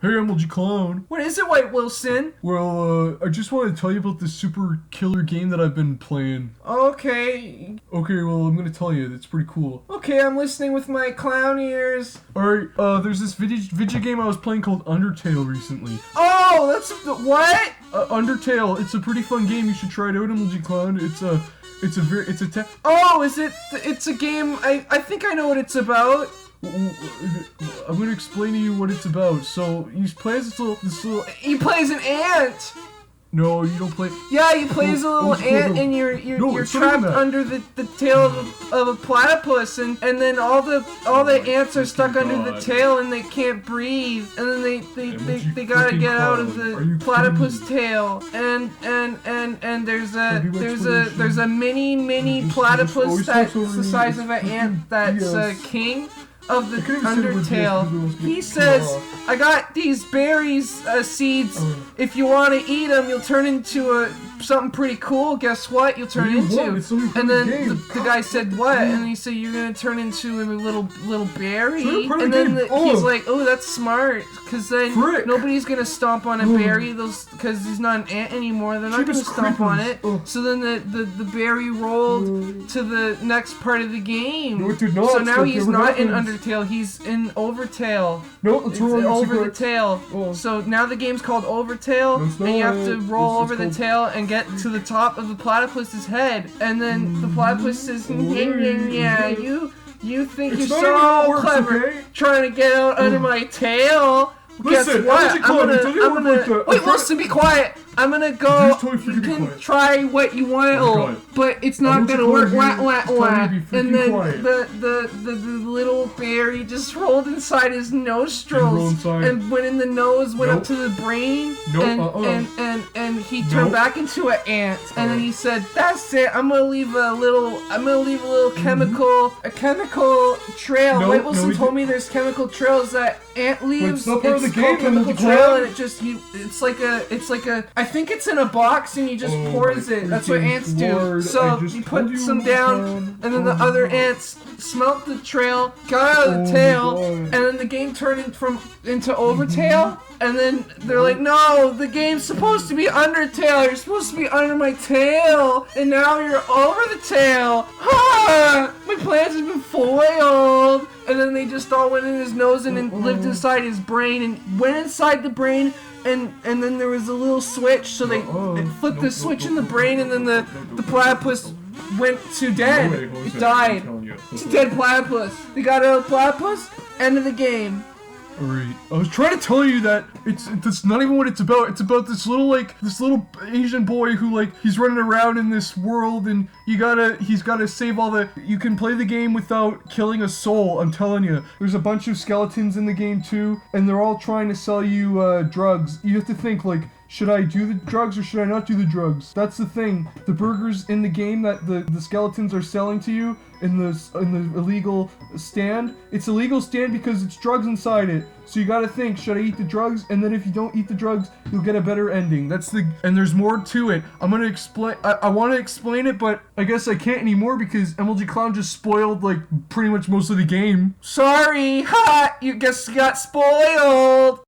Hey, MLG Klown. What is it, White Wilson? Well, I just want to tell you about this super killer game that I've been playing. Okay. Okay, well, I'm gonna tell you. It's pretty cool. Okay, I'm listening with my clown ears. Alright, there's this video game I was playing called Undertaile recently. Oh, that's the what? Undertaile. It's a pretty fun game. You should try it out, MLG Klown. Oh, is it? It's a game. I think I know what it's about. I'm gonna explain to you what it's about. So you play as this little. He plays an ant. No, you don't play. Yeah, you play as a little ant, and you're trapped under the tail of a platypus, and then all the ants are stuck under the tail, and they can't breathe, and then they gotta get out of the platypus tail, and there's a mini platypus that's the size of an ant that's king of the Undertaile. He says, I got these berries, seeds. If you want to eat them, you'll turn into something pretty cool. Guess what? You'll turn into. And then the guy said, what? And he said, you're gonna turn into a little berry. And then he's like, oh, that's smart, because then nobody's gonna stomp on a berry. Because he's not an ant anymore. They're not gonna stomp on it. So then the berry rolled to the next part of the game. No, it did not. So now he's not in Undertaile. He's in Overtaile. No, it's wrong. Over the tail. Oh. So now the game's called Overtaile, and you have to roll over the tail and get to the top of the platypus's head, and then the platypus says, yeah, you think you're so clever, trying to get out under my tail. Listen, guess what? I'm gonna wait, Wilson, be quiet. I'm gonna go. You can try what you want, but it's not gonna work. And then the little berry just rolled inside his nostrils and went in the nose, went up to the brain, and he turned back into an ant. And then he said, "That's it. I'm gonna leave a little chemical trail." White Wilson told me there's chemical trails that ant leaves. It's called chemical trail, and it's like a. I think it's in a box, and you just pours it. That's what ants do. So you put some down, and then the other ants smelt the trail, got out of the tail, and then the game turned into Overtaile. And then they're like, no, the game's supposed to be Undertaile. You're supposed to be under my tail, and now you're over the tail. Ha! My plans have been foiled. And then they just all went in his nose and lived inside his brain, and went inside the brain. And then there was a little switch, so they flipped the switch in the brain, and then the platypus went to dead. It died. It's a dead platypus. They got out of the platypus. End of the game. Alright, I was trying to tell you that that's not even what it's about. It's about this little Asian boy who he's running around in this world, and he's gotta save you can play the game without killing a soul. I'm telling you, there's a bunch of skeletons in the game too, and they're all trying to sell you drugs. You have to think should I do the drugs or should I not do the drugs? That's the thing. The burgers in the game that the skeletons are selling to you in the illegal stand, it's a legal stand because it's drugs inside it. So you gotta think, should I eat the drugs? And then if you don't eat the drugs, you'll get a better ending. And there's more to it. I'm gonna explain. I want to explain it, but I guess I can't anymore because MLG Klown just spoiled pretty much most of the game. Sorry, ha! You guess you got spoiled.